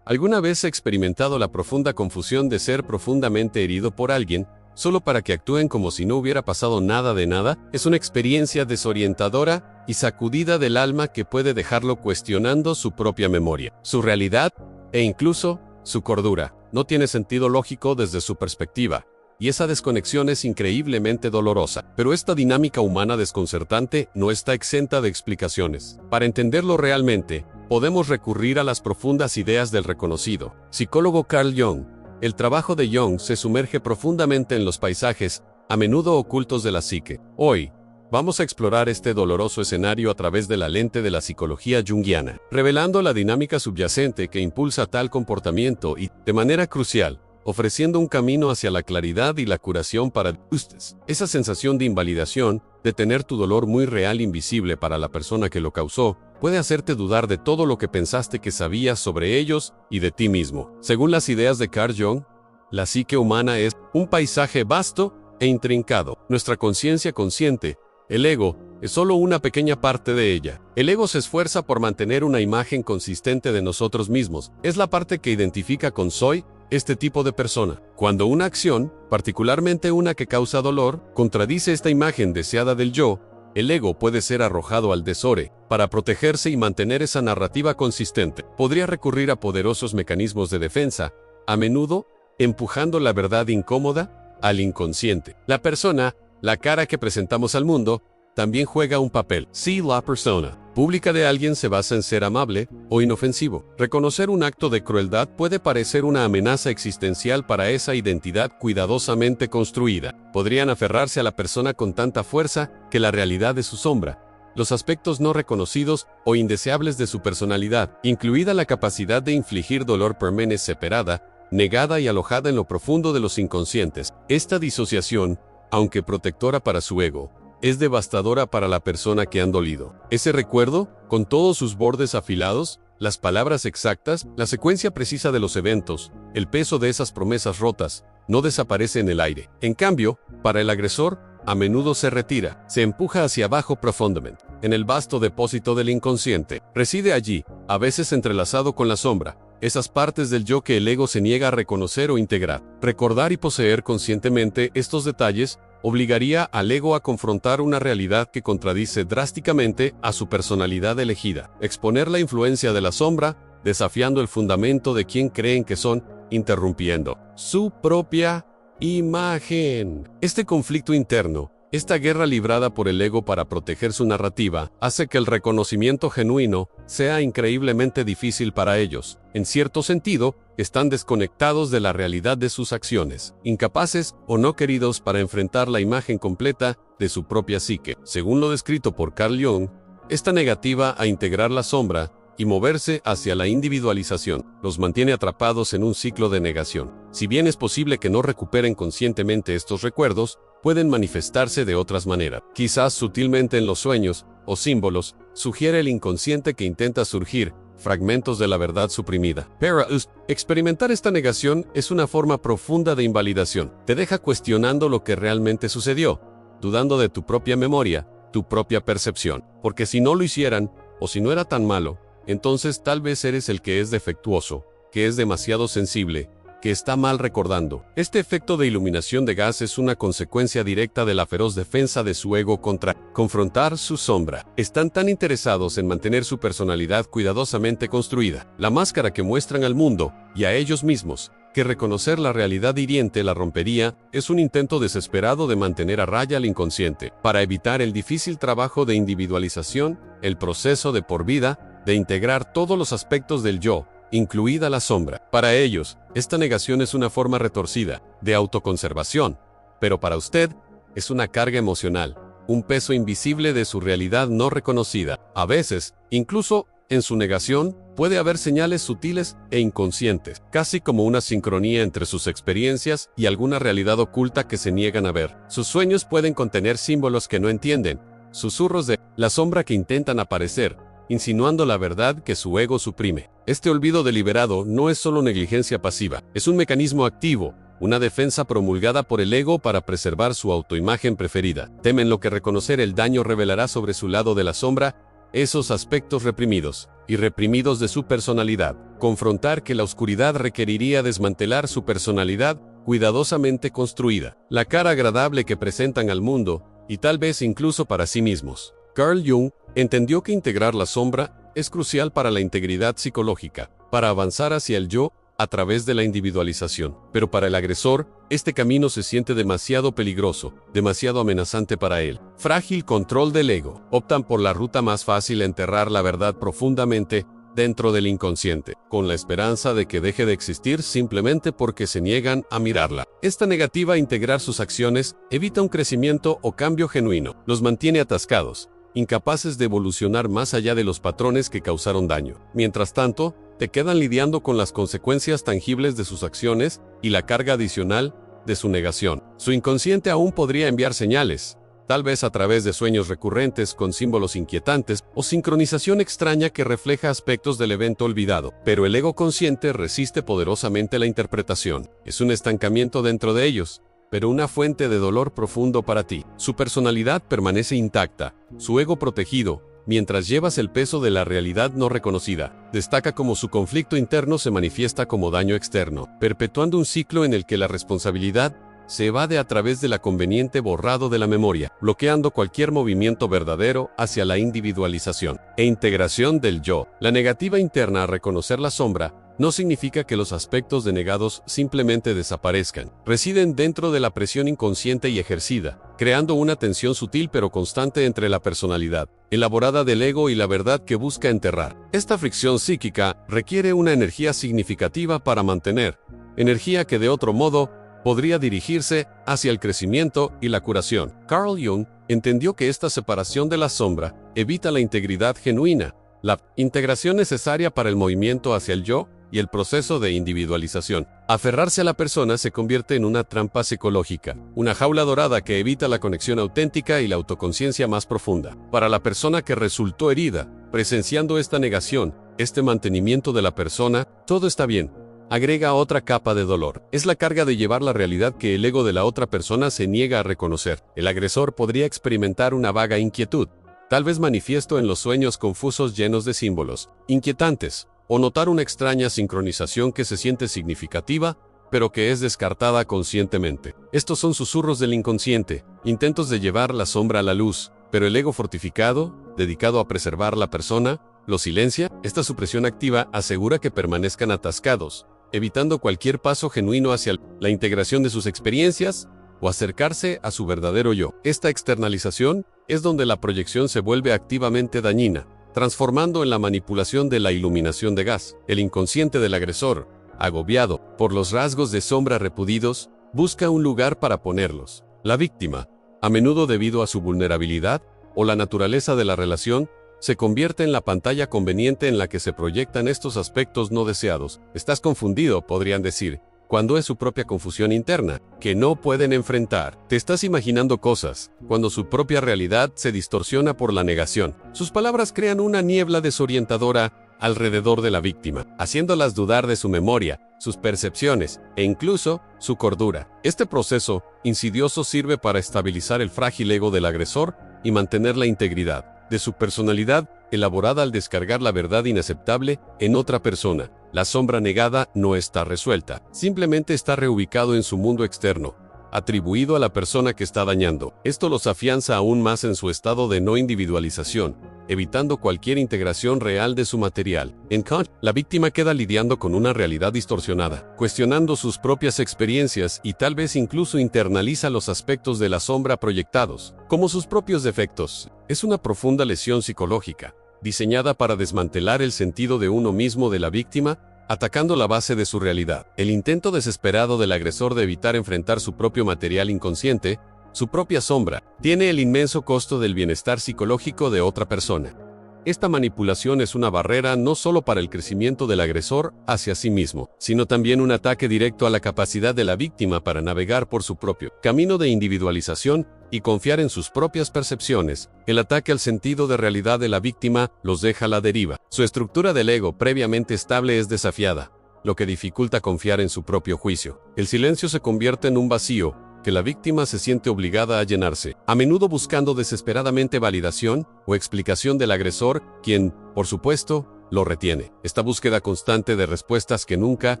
¿Alguna vez ha experimentado la profunda confusión de ser profundamente herido por alguien, solo para que actúen como si no hubiera pasado nada de nada? Es una experiencia desorientadora y sacudida del alma que puede dejarlo cuestionando su propia memoria, su realidad e incluso su cordura. No tiene sentido lógico desde su perspectiva, y esa desconexión es increíblemente dolorosa. Pero esta dinámica humana desconcertante no está exenta de explicaciones. Para entenderlo realmente, podemos recurrir a las profundas ideas del reconocido psicólogo Carl Jung. El trabajo de Jung se sumerge profundamente en los paisajes, a menudo ocultos de la psique. Hoy, vamos a explorar este doloroso escenario a través de la lente de la psicología junguiana, revelando la dinámica subyacente que impulsa tal comportamiento y, de manera crucial, ofreciendo un camino hacia la claridad y la curación para ustedes. Esa sensación de invalidación, de tener tu dolor muy real invisible para la persona que lo causó, puede hacerte dudar de todo lo que pensaste que sabías sobre ellos y de ti mismo. Según las ideas de Carl Jung, la psique humana es un paisaje vasto e intrincado. Nuestra conciencia consciente, el ego, es solo una pequeña parte de ella. El ego se esfuerza por mantener una imagen consistente de nosotros mismos. Es la parte que identifica con soy este tipo de persona. Cuando una acción, particularmente una que causa dolor, contradice esta imagen deseada del yo, el ego puede ser arrojado al desore. Para protegerse y mantener esa narrativa consistente, podría recurrir a poderosos mecanismos de defensa, a menudo empujando la verdad incómoda al inconsciente. La persona, la cara que presentamos al mundo, también juega un papel. Si la persona pública de alguien se basa en ser amable o inofensivo, reconocer un acto de crueldad puede parecer una amenaza existencial para esa identidad cuidadosamente construida. Podrían aferrarse a la persona con tanta fuerza que la realidad de su sombra, los aspectos no reconocidos o indeseables de su personalidad, incluida la capacidad de infligir dolor, permanece separada, negada y alojada en lo profundo de los inconscientes. Esta disociación, aunque protectora para su ego, es devastadora para la persona que han dolido. Ese recuerdo, con todos sus bordes afilados, las palabras exactas, la secuencia precisa de los eventos, el peso de esas promesas rotas, no desaparece en el aire. En cambio, para el agresor, a menudo se retira, se empuja hacia abajo profundamente. En el vasto depósito del inconsciente, reside allí, a veces entrelazado con la sombra, esas partes del yo que el ego se niega a reconocer o integrar. Recordar y poseer conscientemente estos detalles obligaría al ego a confrontar una realidad que contradice drásticamente a su personalidad elegida, exponer la influencia de la sombra, desafiando el fundamento de quien creen que son, interrumpiendo su propia imagen. Este conflicto interno, esta guerra librada por el ego para proteger su narrativa, hace que el reconocimiento genuino sea increíblemente difícil para ellos. En cierto sentido, están desconectados de la realidad de sus acciones, incapaces o no queridos para enfrentar la imagen completa de su propia psique. Según lo descrito por Carl Jung, esta negativa a integrar la sombra y moverse hacia la individualización los mantiene atrapados en un ciclo de negación. Si bien es posible que no recuperen conscientemente estos recuerdos, pueden manifestarse de otras maneras. Quizás sutilmente en los sueños o símbolos, sugiere el inconsciente que intenta surgir fragmentos de la verdad suprimida. Para experimentar esta negación es una forma profunda de invalidación. Te deja cuestionando lo que realmente sucedió, dudando de tu propia memoria, tu propia percepción. Porque si no lo hicieran, o si no era tan malo, entonces tal vez eres el que es defectuoso, que es demasiado sensible, que está mal recordando. Este efecto de iluminación de gas es una consecuencia directa de la feroz defensa de su ego contra confrontar su sombra. Están tan interesados en mantener su personalidad cuidadosamente construida, la máscara que muestran al mundo y a ellos mismos, que reconocer la realidad hiriente la rompería. Es un intento desesperado de mantener a raya al inconsciente, para evitar el difícil trabajo de individualización, el proceso de por vida, de integrar todos los aspectos del yo, incluida la sombra. Para ellos, esta negación es una forma retorcida de autoconservación, pero para usted, es una carga emocional, un peso invisible de su realidad no reconocida. A veces, incluso en su negación, puede haber señales sutiles e inconscientes, casi como una sincronía entre sus experiencias y alguna realidad oculta que se niegan a ver. Sus sueños pueden contener símbolos que no entienden, susurros de la sombra que intentan aparecer, insinuando la verdad que su ego suprime. Este olvido deliberado no es solo negligencia pasiva, es un mecanismo activo, una defensa promulgada por el ego para preservar su autoimagen preferida. Temen lo que reconocer el daño revelará sobre su lado de la sombra esos aspectos reprimidos y reprimidos de su personalidad. Confrontar que la oscuridad requeriría desmantelar su personalidad cuidadosamente construida, la cara agradable que presentan al mundo y tal vez incluso para sí mismos. Carl Jung entendió que integrar la sombra es crucial para la integridad psicológica, para avanzar hacia el yo a través de la individualización. Pero para el agresor, este camino se siente demasiado peligroso, demasiado amenazante para él. Frágil control del ego. Optan por la ruta más fácil: enterrar la verdad profundamente dentro del inconsciente, con la esperanza de que deje de existir simplemente porque se niegan a mirarla. Esta negativa a integrar sus acciones evita un crecimiento o cambio genuino. Los mantiene atascados, incapaces de evolucionar más allá de los patrones que causaron daño. Mientras tanto, te quedan lidiando con las consecuencias tangibles de sus acciones y la carga adicional de su negación. Su inconsciente aún podría enviar señales, tal vez a través de sueños recurrentes con símbolos inquietantes o sincronización extraña que refleja aspectos del evento olvidado. Pero el ego consciente resiste poderosamente la interpretación. Es un estancamiento dentro de ellos, pero una fuente de dolor profundo para ti. Su personalidad permanece intacta, su ego protegido, mientras llevas el peso de la realidad no reconocida. Destaca cómo su conflicto interno se manifiesta como daño externo, perpetuando un ciclo en el que la responsabilidad se evade a través de la conveniente borrado de la memoria, bloqueando cualquier movimiento verdadero hacia la individualización e integración del yo. La negativa interna a reconocer la sombra no significa que los aspectos denegados simplemente desaparezcan. Residen dentro de la presión inconsciente y ejercida, creando una tensión sutil pero constante entre la personalidad elaborada del ego y la verdad que busca enterrar. Esta fricción psíquica requiere una energía significativa para mantener, energía que de otro modo podría dirigirse hacia el crecimiento y la curación. Carl Jung entendió que esta separación de la sombra evita la integridad genuina, la integración necesaria para el movimiento hacia el yo y el proceso de individualización. Aferrarse a la persona se convierte en una trampa psicológica, una jaula dorada que evita la conexión auténtica y la autoconciencia más profunda. Para la persona que resultó herida, presenciando esta negación, este mantenimiento de la persona, todo está bien, agrega otra capa de dolor. Es la carga de llevar la realidad que el ego de la otra persona se niega a reconocer. El agresor podría experimentar una vaga inquietud, tal vez manifiesto en los sueños confusos llenos de símbolos inquietantes, o notar una extraña sincronización que se siente significativa, pero que es descartada conscientemente. Estos son susurros del inconsciente, intentos de llevar la sombra a la luz, pero el ego fortificado, dedicado a preservar la persona, lo silencia. Esta supresión activa asegura que permanezcan atascados, evitando cualquier paso genuino hacia la integración de sus experiencias o acercarse a su verdadero yo. Esta externalización es donde la proyección se vuelve activamente dañina, transformando en la manipulación de la iluminación de gas. El inconsciente del agresor, agobiado por los rasgos de sombra repudidos, busca un lugar para ponerlos. La víctima, a menudo debido a su vulnerabilidad o la naturaleza de la relación, se convierte en la pantalla conveniente en la que se proyectan estos aspectos no deseados. Estás confundido, podrían decir, cuando es su propia confusión interna, que no pueden enfrentar. Te estás imaginando cosas, cuando su propia realidad se distorsiona por la negación. Sus palabras crean una niebla desorientadora alrededor de la víctima, haciéndolas dudar de su memoria, sus percepciones e incluso su cordura. Este proceso insidioso sirve para estabilizar el frágil ego del agresor y mantener la integridad de su personalidad, elaborada al descargar la verdad inaceptable en otra persona. La sombra negada no está resuelta, simplemente está reubicado en su mundo externo, atribuido a la persona que está dañando. Esto los afianza aún más en su estado de no individualización, evitando cualquier integración real de su material. En Kant, la víctima queda lidiando con una realidad distorsionada, cuestionando sus propias experiencias y tal vez incluso internaliza los aspectos de la sombra proyectados como sus propios defectos. Es una profunda lesión psicológica, diseñada para desmantelar el sentido de uno mismo de la víctima, atacando la base de su realidad. El intento desesperado del agresor de evitar enfrentar su propio material inconsciente, su propia sombra, tiene el inmenso costo del bienestar psicológico de otra persona. Esta manipulación es una barrera no solo para el crecimiento del agresor hacia sí mismo, sino también un ataque directo a la capacidad de la víctima para navegar por su propio camino de individualización y confiar en sus propias percepciones. El ataque al sentido de realidad de la víctima los deja a la deriva. Su estructura del ego previamente estable es desafiada, lo que dificulta confiar en su propio juicio. El silencio se convierte en un vacío, que la víctima se siente obligada a llenarse, a menudo buscando desesperadamente validación o explicación del agresor, quien, por supuesto, lo retiene. Esta búsqueda constante de respuestas que nunca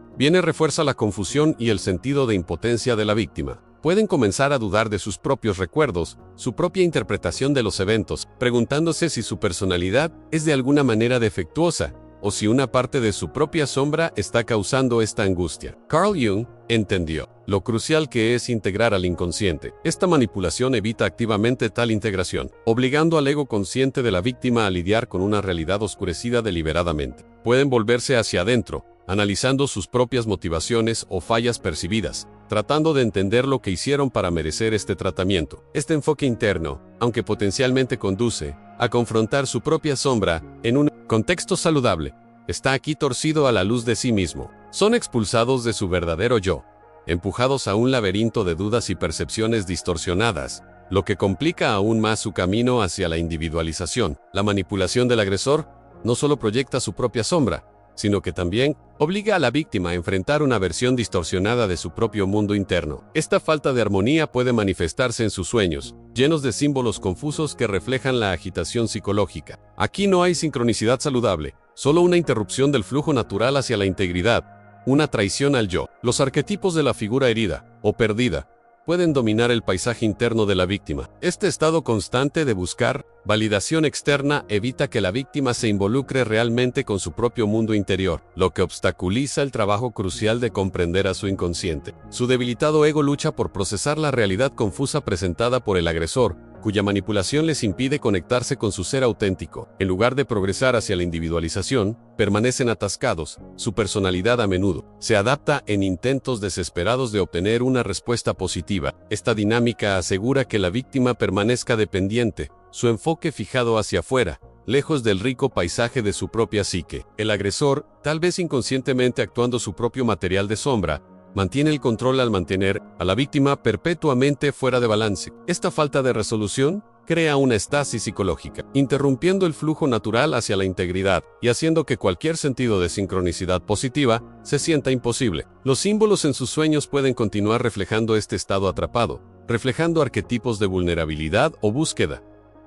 viene refuerza la confusión y el sentido de impotencia de la víctima. Pueden comenzar a dudar de sus propios recuerdos, su propia interpretación de los eventos, preguntándose si su personalidad es de alguna manera defectuosa o si una parte de su propia sombra está causando esta angustia. Carl Jung entendió lo crucial que es integrar al inconsciente. Esta manipulación evita activamente tal integración, obligando al ego consciente de la víctima a lidiar con una realidad oscurecida deliberadamente. Pueden volverse hacia adentro, analizando sus propias motivaciones o fallas percibidas, tratando de entender lo que hicieron para merecer este tratamiento. Este enfoque interno, aunque potencialmente conduce a confrontar su propia sombra en un contexto saludable, está aquí torcido a la luz de sí mismo. Son expulsados de su verdadero yo, empujados a un laberinto de dudas y percepciones distorsionadas, lo que complica aún más su camino hacia la individualización. La manipulación del agresor no solo proyecta su propia sombra, sino que también obliga a la víctima a enfrentar una versión distorsionada de su propio mundo interno. Esta falta de armonía puede manifestarse en sus sueños, llenos de símbolos confusos que reflejan la agitación psicológica. Aquí no hay sincronicidad saludable, solo una interrupción del flujo natural hacia la integridad, una traición al yo. Los arquetipos de la figura herida o perdida pueden dominar el paisaje interno de la víctima. Este estado constante de buscar validación externa evita que la víctima se involucre realmente con su propio mundo interior, lo que obstaculiza el trabajo crucial de comprender a su inconsciente. Su debilitado ego lucha por procesar la realidad confusa presentada por el agresor, cuya manipulación les impide conectarse con su ser auténtico. En lugar de progresar hacia la individualización, permanecen atascados. Su personalidad a menudo se adapta en intentos desesperados de obtener una respuesta positiva. Esta dinámica asegura que la víctima permanezca dependiente, su enfoque fijado hacia afuera, lejos del rico paisaje de su propia psique. El agresor, tal vez inconscientemente actuando su propio material de sombra, mantiene el control al mantener a la víctima perpetuamente fuera de balance. Esta falta de resolución crea una estasis psicológica, interrumpiendo el flujo natural hacia la integridad y haciendo que cualquier sentido de sincronicidad positiva se sienta imposible. Los símbolos en sus sueños pueden continuar reflejando este estado atrapado, reflejando arquetipos de vulnerabilidad o búsqueda.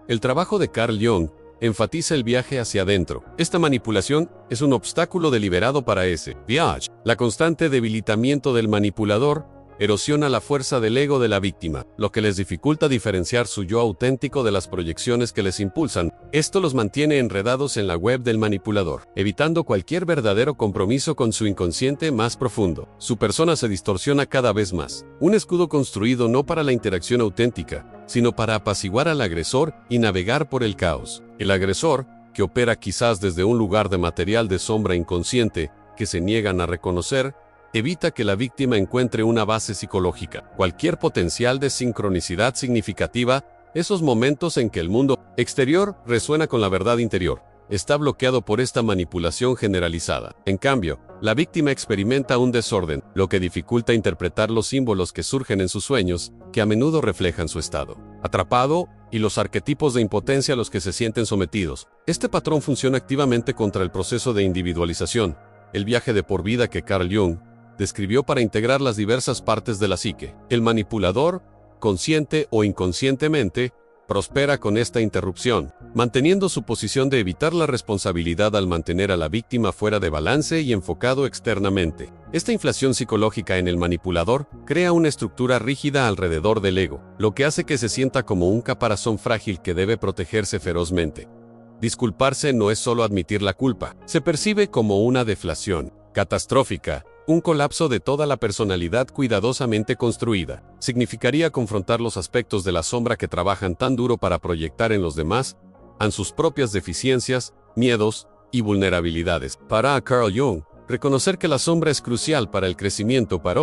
El trabajo de Carl Jung enfatiza el viaje hacia adentro. Esta manipulación es un obstáculo deliberado para ese viaje. La constante debilitamiento del manipulador erosiona la fuerza del ego de la víctima, lo que les dificulta diferenciar su yo auténtico de las proyecciones que les impulsan. Esto los mantiene enredados en la web del manipulador, evitando cualquier verdadero compromiso con su inconsciente más profundo. Su persona se distorsiona cada vez más. Un escudo construido no para la interacción auténtica, sino para apaciguar al agresor y navegar por el caos. El agresor, que opera quizás desde un lugar de material de sombra inconsciente que se niegan a reconocer, evita que la víctima encuentre una base psicológica. Cualquier potencial de sincronicidad significativa, esos momentos en que el mundo exterior resuena con la verdad interior, está bloqueado por esta manipulación generalizada. En cambio, la víctima experimenta un desorden, lo que dificulta interpretar los símbolos que surgen en sus sueños, que a menudo reflejan su estado atrapado y los arquetipos de impotencia a los que se sienten sometidos. Este patrón funciona activamente contra el proceso de individualización, el viaje de por vida que Carl Jung describió para integrar las diversas partes de la psique. El manipulador, consciente o inconscientemente, prospera con esta interrupción, manteniendo su posición de evitar la responsabilidad al mantener a la víctima fuera de balance y enfocado externamente. Esta inflación psicológica en el manipulador crea una estructura rígida alrededor del ego, lo que hace que se sienta como un caparazón frágil que debe protegerse ferozmente. Disculparse no es solo admitir la culpa, se percibe como una deflación catastrófica, un colapso de toda la personalidad cuidadosamente construida. Significaría confrontar los aspectos de la sombra que trabajan tan duro para proyectar en los demás, en sus propias deficiencias, miedos y vulnerabilidades. Para Carl Jung, reconocer que la sombra es crucial para el crecimiento para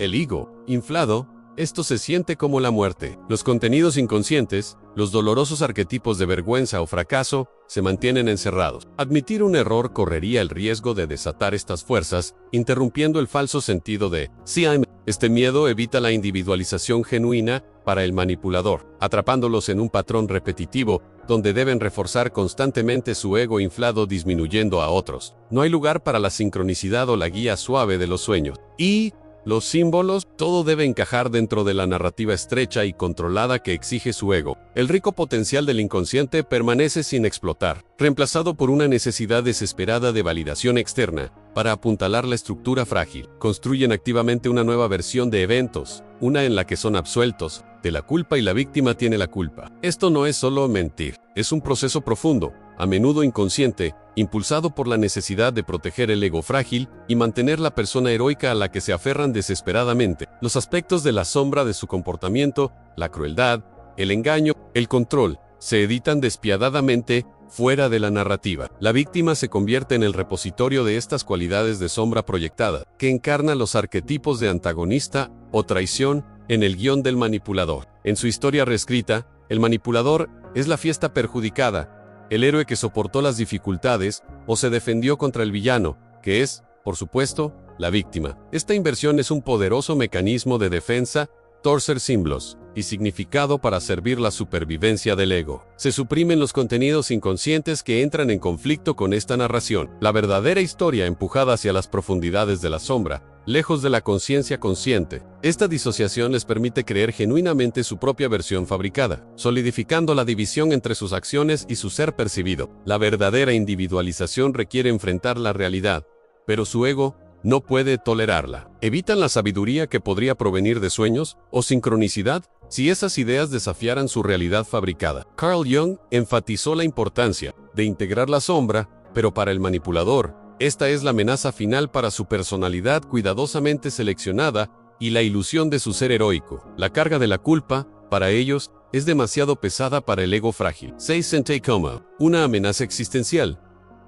el ego inflado. Esto se siente como la muerte. Los contenidos inconscientes, los dolorosos arquetipos de vergüenza o fracaso, se mantienen encerrados. Admitir un error correría el riesgo de desatar estas fuerzas, interrumpiendo el falso sentido de "sí, I'm". Este miedo evita la individualización genuina para el manipulador, atrapándolos en un patrón repetitivo, donde deben reforzar constantemente su ego inflado disminuyendo a otros. No hay lugar para la sincronicidad o la guía suave de los sueños. Y los símbolos, todo debe encajar dentro de la narrativa estrecha y controlada que exige su ego. El rico potencial del inconsciente permanece sin explotar, reemplazado por una necesidad desesperada de validación externa para apuntalar la estructura frágil. Construyen activamente una nueva versión de eventos, una en la que son absueltos de la culpa y la víctima tiene la culpa. Esto no es solo mentir, es un proceso profundo, a menudo inconsciente, impulsado por la necesidad de proteger el ego frágil y mantener la persona heroica a la que se aferran desesperadamente. Los aspectos de la sombra de su comportamiento, la crueldad, el engaño, el control, se editan despiadadamente fuera de la narrativa. La víctima se convierte en el repositorio de estas cualidades de sombra proyectada, que encarna los arquetipos de antagonista o traición en el guión del manipulador. En su historia reescrita, el manipulador es la fiesta perjudicada, el héroe que soportó las dificultades o se defendió contra el villano, que es, por supuesto, la víctima. Esta inversión es un poderoso mecanismo de defensa, torcer símbolos y significado para servir la supervivencia del ego. Se suprimen los contenidos inconscientes que entran en conflicto con esta narración. La verdadera historia empujada hacia las profundidades de la sombra, lejos de la conciencia consciente. Esta disociación les permite creer genuinamente su propia versión fabricada, solidificando la división entre sus acciones y su ser percibido. La verdadera individualización requiere enfrentar la realidad, pero su ego no puede tolerarla. Evitan la sabiduría que podría provenir de sueños o sincronicidad si esas ideas desafiaran su realidad fabricada. Carl Jung enfatizó la importancia de integrar la sombra, pero para el manipulador, esta es la amenaza final para su personalidad cuidadosamente seleccionada y la ilusión de su ser heroico. La carga de la culpa, para ellos, es demasiado pesada para el ego frágil. Seisente como una amenaza existencial,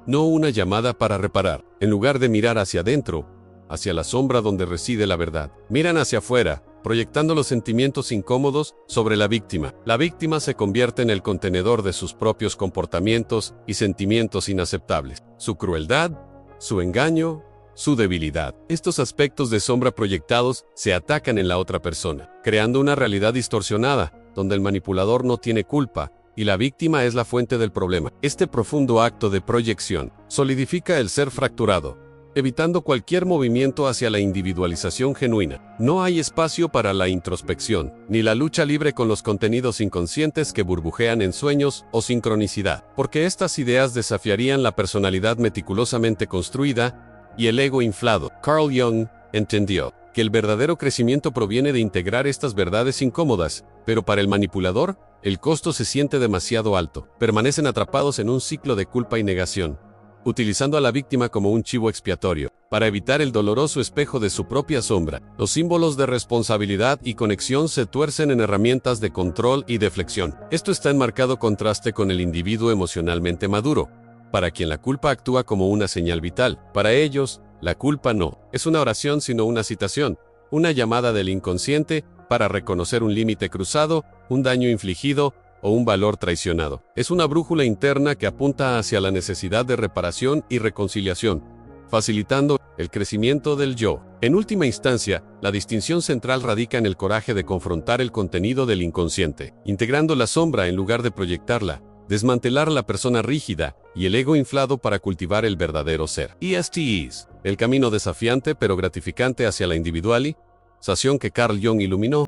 no una llamada para reparar. En lugar de mirar hacia adentro, hacia la sombra donde reside la verdad, miran hacia afuera, proyectando los sentimientos incómodos sobre la víctima. La víctima se convierte en el contenedor de sus propios comportamientos y sentimientos inaceptables. Su crueldad, su engaño, su debilidad. Estos aspectos de sombra proyectados se atacan en la otra persona, creando una realidad distorsionada, donde el manipulador no tiene culpa y la víctima es la fuente del problema. Este profundo acto de proyección solidifica el ser fracturado, evitando cualquier movimiento hacia la individualización genuina. No hay espacio para la introspección, ni la lucha libre con los contenidos inconscientes que burbujean en sueños o sincronicidad, porque estas ideas desafiarían la personalidad meticulosamente construida y el ego inflado. Carl Jung entendió que el verdadero crecimiento proviene de integrar estas verdades incómodas, pero para el manipulador, el costo se siente demasiado alto. Permanecen atrapados en un ciclo de culpa y negación, utilizando a la víctima como un chivo expiatorio, para evitar el doloroso espejo de su propia sombra. Los símbolos de responsabilidad y conexión se tuercen en herramientas de control y deflexión. Esto está en marcado contraste con el individuo emocionalmente maduro, para quien la culpa actúa como una señal vital. Para ellos, la culpa no es una oración sino una citación, una llamada del inconsciente para reconocer un límite cruzado, un daño infligido, o un valor traicionado. Es una brújula interna que apunta hacia la necesidad de reparación y reconciliación, facilitando el crecimiento del yo. En última instancia, la distinción central radica en el coraje de confrontar el contenido del inconsciente, integrando la sombra en lugar de proyectarla, desmantelar la persona rígida y el ego inflado para cultivar el verdadero ser. ESTEs, el camino desafiante pero gratificante hacia la individualización que Carl Jung iluminó.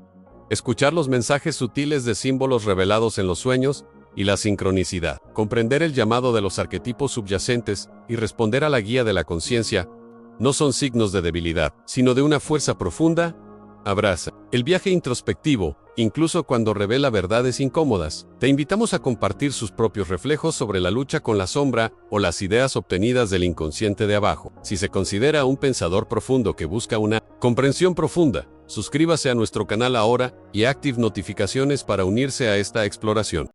Escuchar los mensajes sutiles de símbolos revelados en los sueños y la sincronicidad. Comprender el llamado de los arquetipos subyacentes y responder a la guía de la conciencia no son signos de debilidad, sino de una fuerza profunda. Abraza el viaje introspectivo, incluso cuando revela verdades incómodas. Te invitamos a compartir sus propios reflejos sobre la lucha con la sombra o las ideas obtenidas del inconsciente de abajo. Si se considera un pensador profundo que busca una comprensión profunda, suscríbase a nuestro canal ahora y active notificaciones para unirse a esta exploración.